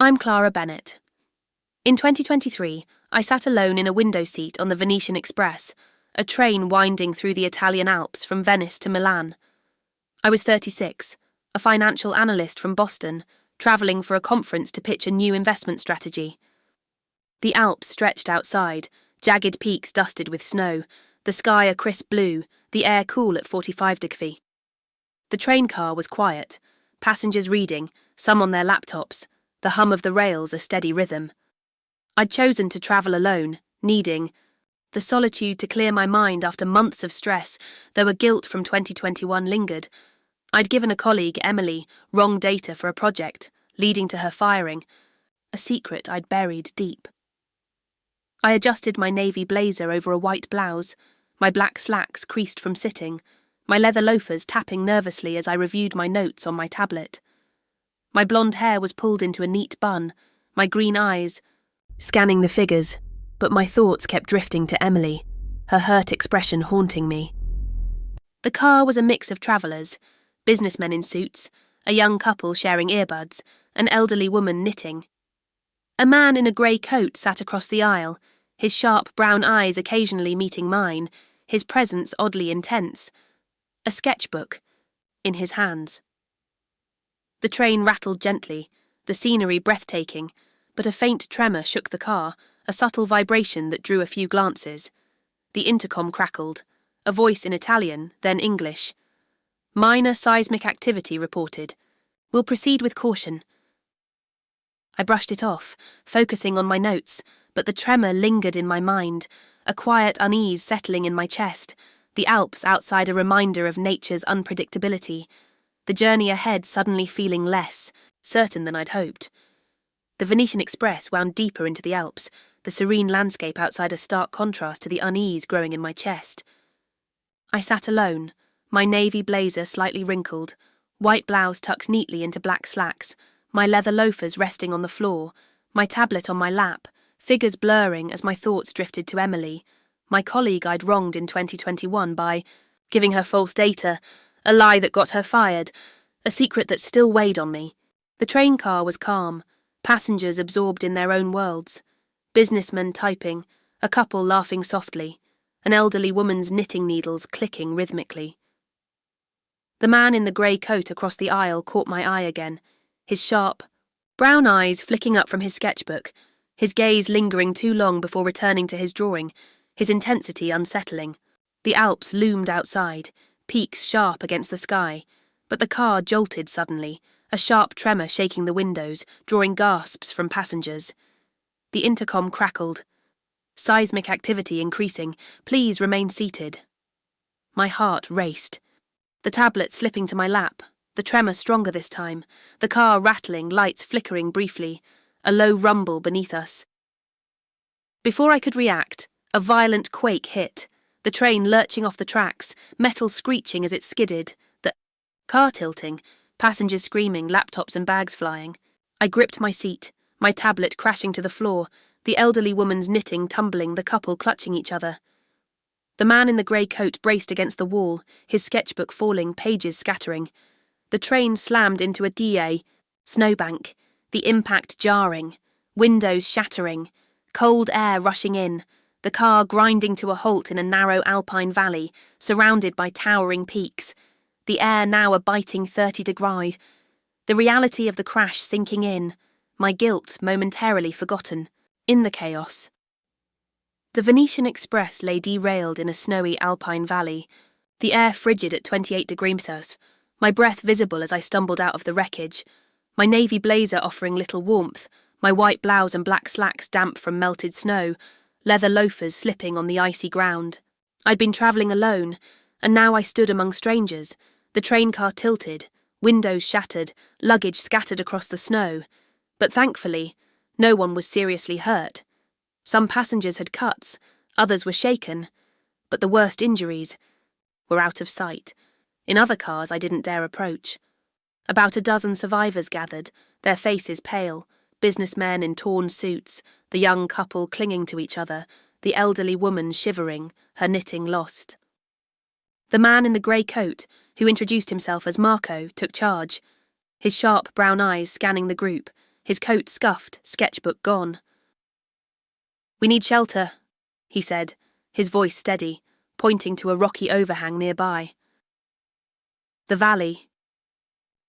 I'm Clara Bennett. In 2023, I sat alone in a window seat on the Venetian Express, a train winding through the Italian Alps from Venice to Milan. I was 36, a financial analyst from Boston, travelling for a conference to pitch a new investment strategy. The Alps stretched outside, jagged peaks dusted with snow, the sky a crisp blue, the air cool at 45 degrees. The train car was quiet, passengers reading, some on their laptops, the hum of the rails a steady rhythm. I'd chosen to travel alone, needing the solitude to clear my mind after months of stress, though a guilt from 2021 lingered. I'd given a colleague, Emily, wrong data for a project, leading to her firing, a secret I'd buried deep. I adjusted my navy blazer over a white blouse, my black slacks creased from sitting, my leather loafers tapping nervously as I reviewed my notes on my tablet. My blonde hair was pulled into a neat bun, my green eyes scanning the figures, but my thoughts kept drifting to Emily, her hurt expression haunting me. The car was a mix of travellers, businessmen in suits, a young couple sharing earbuds, an elderly woman knitting. A man in a grey coat sat across the aisle, his sharp brown eyes occasionally meeting mine, his presence oddly intense, a sketchbook in his hands. The train rattled gently, the scenery breathtaking, but a faint tremor shook the car, a subtle vibration that drew a few glances. The intercom crackled, a voice in Italian, then English. Minor seismic activity reported. We'll proceed with caution. I brushed it off, focusing on my notes, but the tremor lingered in my mind, a quiet unease settling in my chest, the Alps outside a reminder of nature's unpredictability, the journey ahead suddenly feeling less certain than I'd hoped. The Venetian Express wound deeper into the Alps, the serene landscape outside a stark contrast to the unease growing in my chest. I sat alone, my navy blazer slightly wrinkled, white blouse tucked neatly into black slacks, my leather loafers resting on the floor, my tablet on my lap, figures blurring as my thoughts drifted to Emily, my colleague I'd wronged in 2021 by giving her false data, a lie that got her fired, a secret that still weighed on me. The train car was calm, passengers absorbed in their own worlds, businessmen typing, a couple laughing softly, an elderly woman's knitting needles clicking rhythmically. The man in the grey coat across the aisle caught my eye again, his sharp, brown eyes flicking up from his sketchbook, his gaze lingering too long before returning to his drawing, his intensity unsettling. The Alps loomed outside, peaks sharp against the sky, but the car jolted suddenly, a sharp tremor shaking the windows, drawing gasps from passengers. The intercom crackled. Seismic activity increasing. Please remain seated. My heart raced. The tablet slipping to my lap, the tremor stronger this time, the car rattling, lights flickering briefly, a low rumble beneath us. Before I could react, a violent quake hit, the train lurching off the tracks, metal screeching as it skidded, the car tilting, passengers screaming, laptops and bags flying. I gripped my seat, my tablet crashing to the floor, the elderly woman's knitting tumbling, the couple clutching each other. The man in the grey coat braced against the wall, his sketchbook falling, pages scattering. The train slammed into a DA snowbank, the impact jarring, windows shattering, cold air rushing in, the car grinding to a halt in a narrow Alpine valley, surrounded by towering peaks, the air now a biting 30 degrees, the reality of the crash sinking in, my guilt momentarily forgotten, in the chaos. The Venetian Express lay derailed in a snowy Alpine valley, the air frigid at 28 degrees Celsius, my breath visible as I stumbled out of the wreckage, my navy blazer offering little warmth, my white blouse and black slacks damp from melted snow, leather loafers slipping on the icy ground. I'd been travelling alone, and now I stood among strangers, the train car tilted, windows shattered, luggage scattered across the snow. But thankfully, no one was seriously hurt. Some passengers had cuts, others were shaken, but the worst injuries were out of sight. In other cars I didn't dare approach. About a dozen survivors gathered, their faces pale, businessmen in torn suits, the young couple clinging to each other, the elderly woman shivering, her knitting lost. The man in the grey coat, who introduced himself as Marco, took charge, his sharp brown eyes scanning the group, his coat scuffed, sketchbook gone. "We need shelter," he said, his voice steady, pointing to a rocky overhang nearby. The valley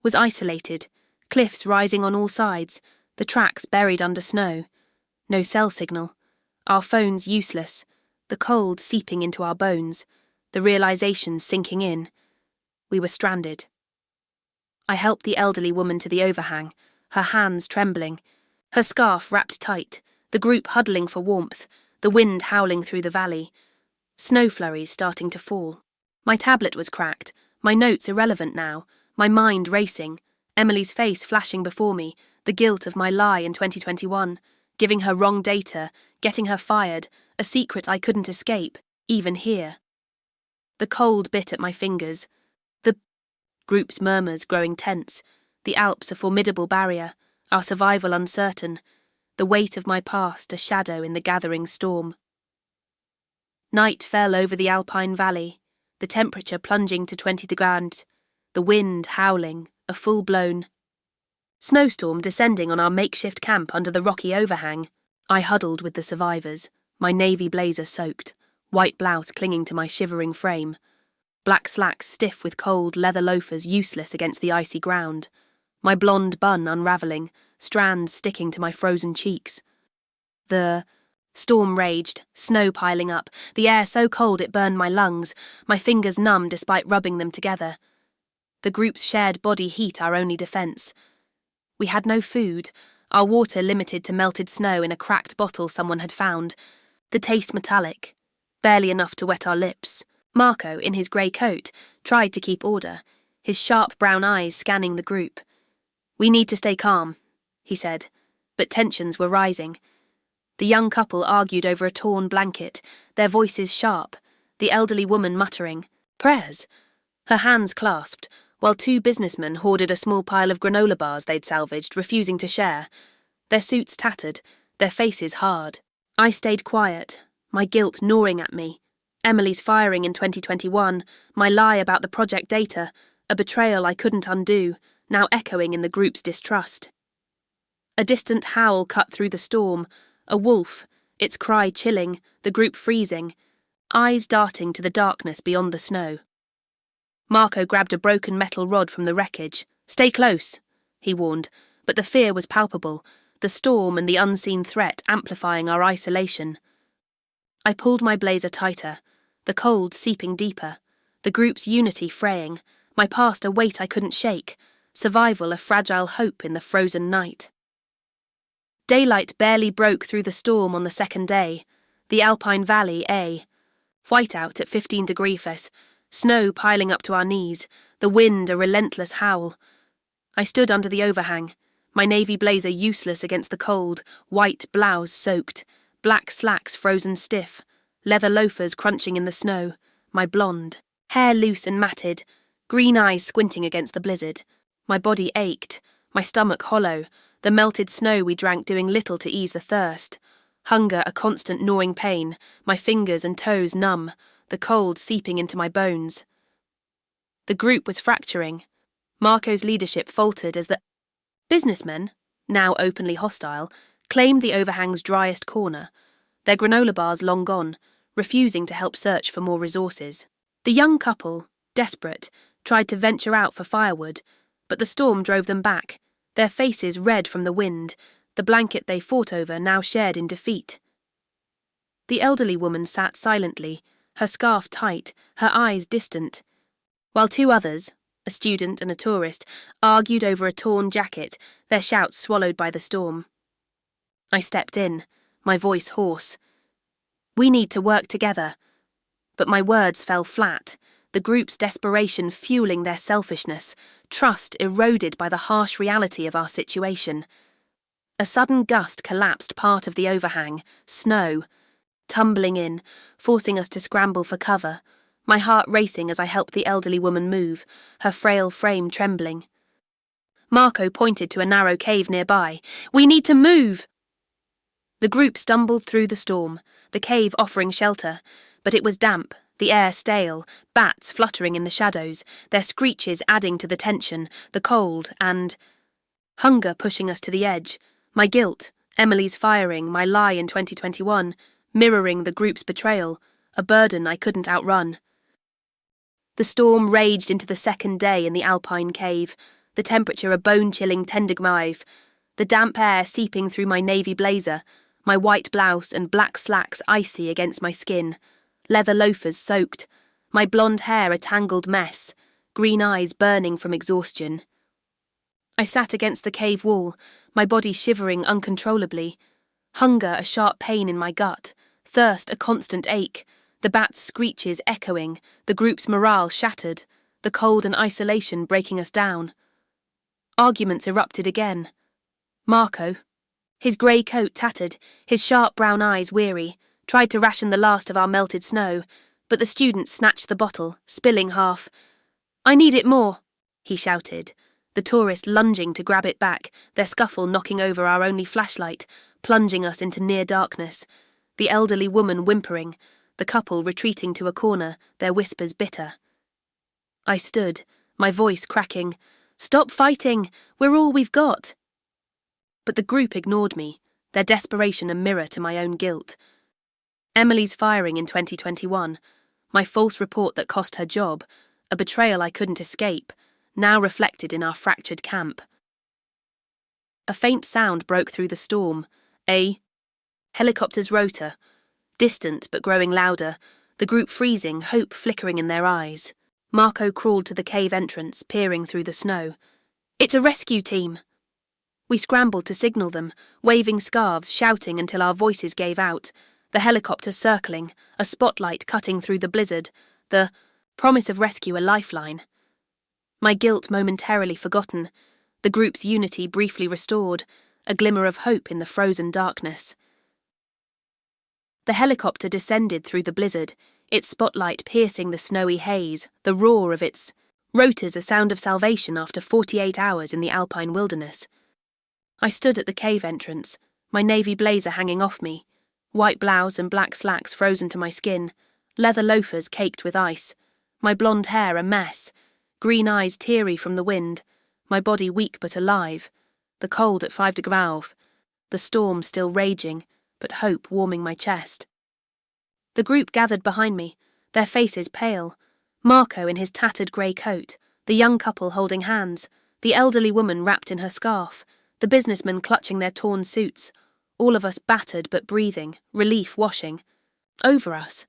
was isolated, cliffs rising on all sides, the tracks buried under snow. No cell signal, our phones useless, the cold seeping into our bones, the realization sinking in. We were stranded. I helped the elderly woman to the overhang, her hands trembling, her scarf wrapped tight, the group huddling for warmth, the wind howling through the valley. Snow flurries starting to fall. My tablet was cracked, my notes irrelevant now, my mind racing, Emily's face flashing before me, the guilt of my lie in 2021, giving her wrong data, getting her fired, a secret I couldn't escape, even here. The cold bit at my fingers, the group's murmurs growing tense, the Alps a formidable barrier, our survival uncertain, the weight of my past a shadow in the gathering storm. Night fell over the Alpine valley, the temperature plunging to 20 degrees, the wind howling, a full-blown snowstorm descending on our makeshift camp under the rocky overhang. I huddled with the survivors, my navy blazer soaked, white blouse clinging to my shivering frame, black slacks stiff with cold, leather loafers useless against the icy ground, my blonde bun unravelling, strands sticking to my frozen cheeks. The storm raged, snow piling up, the air so cold it burned my lungs, my fingers numb despite rubbing them together. The group's shared body heat our only defence. We had no food, our water limited to melted snow in a cracked bottle someone had found, the taste metallic, barely enough to wet our lips. Marco, in his grey coat, tried to keep order, his sharp brown eyes scanning the group. "We need to stay calm," he said, but tensions were rising. The young couple argued over a torn blanket, their voices sharp, the elderly woman muttering, "Prayers," her hands clasped, while two businessmen hoarded a small pile of granola bars they'd salvaged, refusing to share. Their suits tattered, their faces hard. I stayed quiet, my guilt gnawing at me. Emily's firing in 2021, my lie about the project data, a betrayal I couldn't undo, now echoing in the group's distrust. A distant howl cut through the storm, a wolf, its cry chilling, the group freezing, eyes darting to the darkness beyond the snow. Marco grabbed a broken metal rod from the wreckage. "Stay close," he warned, but the fear was palpable, the storm and the unseen threat amplifying our isolation. I pulled my blazer tighter, the cold seeping deeper, the group's unity fraying, my past a weight I couldn't shake, survival a fragile hope in the frozen night. Daylight barely broke through the storm on the second day, the Alpine Valley whiteout at 15 degrees, snow piling up to our knees, the wind a relentless howl. I stood under the overhang, my navy blazer useless against the cold, white blouse soaked, black slacks frozen stiff, leather loafers crunching in the snow, my blonde hair loose and matted, green eyes squinting against the blizzard. My body ached, my stomach hollow, the melted snow we drank doing little to ease the thirst, hunger a constant gnawing pain, my fingers and toes numb, the cold seeping into my bones. The group was fracturing. Marco's leadership faltered as the businessmen, now openly hostile, claimed the overhang's driest corner, their granola bars long gone, refusing to help search for more resources. The young couple, desperate, tried to venture out for firewood, but the storm drove them back, their faces red from the wind, the blanket they fought over now shared in defeat. The elderly woman sat silently, her scarf tight, her eyes distant, while two others, a student and a tourist, argued over a torn jacket, their shouts swallowed by the storm. I stepped in, my voice hoarse. "We need to work together." But my words fell flat, the group's desperation fueling their selfishness, trust eroded by the harsh reality of our situation. A sudden gust collapsed part of the overhang, snow, tumbling in, forcing us to scramble for cover, my heart racing as I helped the elderly woman move, her frail frame trembling. Marco pointed to a narrow cave nearby. "We need to move!" The group stumbled through the storm, the cave offering shelter, but it was damp, the air stale, bats fluttering in the shadows, their screeches adding to the tension, the cold, and Hunger pushing us to the edge, my guilt, Emily's firing, my lie in 2021, mirroring the group's betrayal, a burden I couldn't outrun. The storm raged into the second day in the Alpine cave, the temperature a bone-chilling 10°, the damp air seeping through my navy blazer, my white blouse and black slacks icy against my skin, leather loafers soaked, my blonde hair a tangled mess, green eyes burning from exhaustion. I sat against the cave wall, my body shivering uncontrollably, hunger a sharp pain in my gut, thirst a constant ache, the bats' screeches echoing, the group's morale shattered, the cold and isolation breaking us down. Arguments erupted again. Marco, his grey coat tattered, his sharp brown eyes weary, tried to ration the last of our melted snow, but the student snatched the bottle, spilling half. "I need it more," he shouted, the tourist lunging to grab it back, their scuffle knocking over our only flashlight, plunging us into near darkness, the elderly woman whimpering, the couple retreating to a corner, their whispers bitter. I stood, my voice cracking. "Stop fighting! We're all we've got!" But the group ignored me, their desperation a mirror to my own guilt. Emily's firing in 2021, my false report that cost her job, a betrayal I couldn't escape, now reflected in our fractured camp. A faint sound broke through the storm, a helicopter's rotor, distant but growing louder, the group freezing, hope flickering in their eyes. Marco crawled to the cave entrance, peering through the snow. "It's a rescue team!" We scrambled to signal them, waving scarves, shouting until our voices gave out, the helicopter circling, a spotlight cutting through the blizzard, the promise of rescue a lifeline. My guilt momentarily forgotten, the group's unity briefly restored, a glimmer of hope in the frozen darkness. The helicopter descended through the blizzard, its spotlight piercing the snowy haze, the roar of its rotors a sound of salvation after 48 hours in the Alpine wilderness. I stood at the cave entrance, my navy blazer hanging off me, white blouse and black slacks frozen to my skin, leather loafers caked with ice, my blonde hair a mess, green eyes teary from the wind, my body weak but alive, the cold at 5°, the storm still raging, but hope warming my chest. The group gathered behind me, their faces pale, Marco in his tattered grey coat, the young couple holding hands, the elderly woman wrapped in her scarf, the businessmen clutching their torn suits, all of us battered but breathing, relief washing. Over us.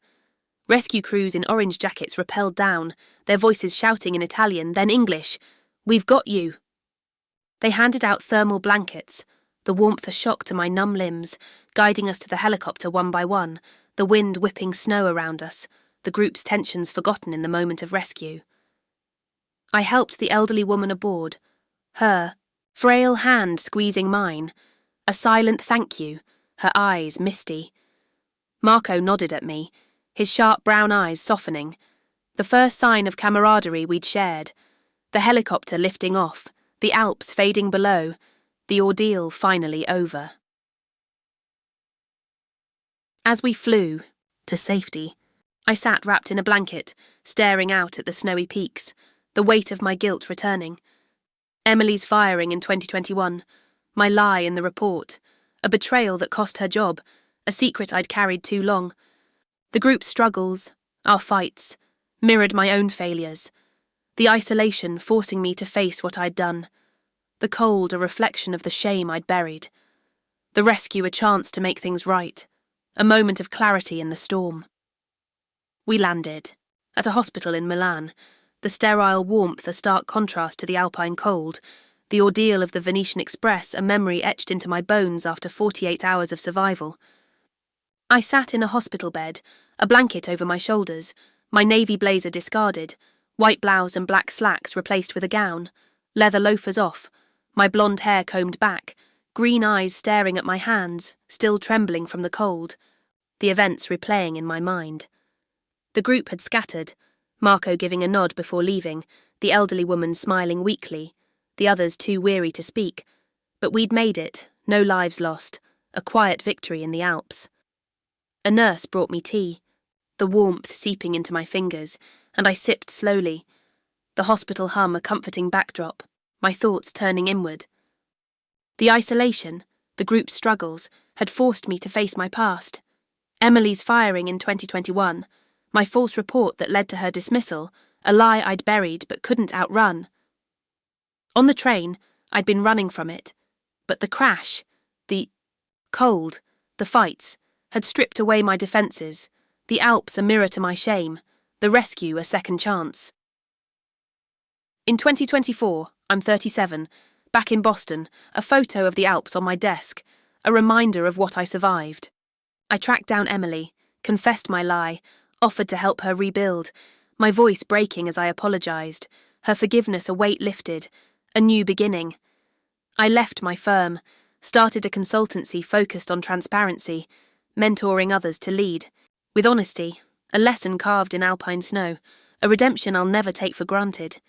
Rescue crews in orange jackets rappelled down, their voices shouting in Italian, then English, "We've got you." They handed out thermal blankets, the warmth a shock to my numb limbs, guiding us to the helicopter one by one, the wind whipping snow around us, the group's tensions forgotten in the moment of rescue. I helped the elderly woman aboard, her frail hand squeezing mine, a silent thank you, her eyes misty. Marco nodded at me, his sharp brown eyes softening, the first sign of camaraderie we'd shared, the helicopter lifting off, the Alps fading below, the ordeal finally over. As we flew, to safety, I sat wrapped in a blanket, staring out at the snowy peaks, the weight of my guilt returning. Emily's firing in 2021, my lie in the report, a betrayal that cost her job, a secret I'd carried too long. The group's struggles, our fights, mirrored my own failures, the isolation forcing me to face what I'd done, the cold a reflection of the shame I'd buried, the rescue a chance to make things right, a moment of clarity in the storm. We landed, at a hospital in Milan, the sterile warmth a stark contrast to the Alpine cold, the ordeal of the Venetian Express a memory etched into my bones after 48 hours of survival. I sat in a hospital bed, a blanket over my shoulders, my navy blazer discarded, white blouse and black slacks replaced with a gown, leather loafers off, my blonde hair combed back, green eyes staring at my hands, still trembling from the cold, the events replaying in my mind. The group had scattered, Marco giving a nod before leaving, the elderly woman smiling weakly, the others too weary to speak, but we'd made it, no lives lost, a quiet victory in the Alps. A nurse brought me tea, the warmth seeping into my fingers, and I sipped slowly, the hospital hum a comforting backdrop, my thoughts turning inward. The isolation, the group's struggles, had forced me to face my past. Emily's firing in 2021, my false report that led to her dismissal, a lie I'd buried but couldn't outrun. On the train, I'd been running from it, but the crash, the cold, the fights, had stripped away my defences, the Alps a mirror to my shame, the rescue a second chance. In 2024, I'm 37, back in Boston, a photo of the Alps on my desk, a reminder of what I survived. I tracked down Emily, confessed my lie, offered to help her rebuild, my voice breaking as I apologised, her forgiveness a weight lifted, a new beginning. I left my firm, started a consultancy focused on transparency, mentoring others to lead, with honesty, a lesson carved in Alpine snow, a redemption I'll never take for granted.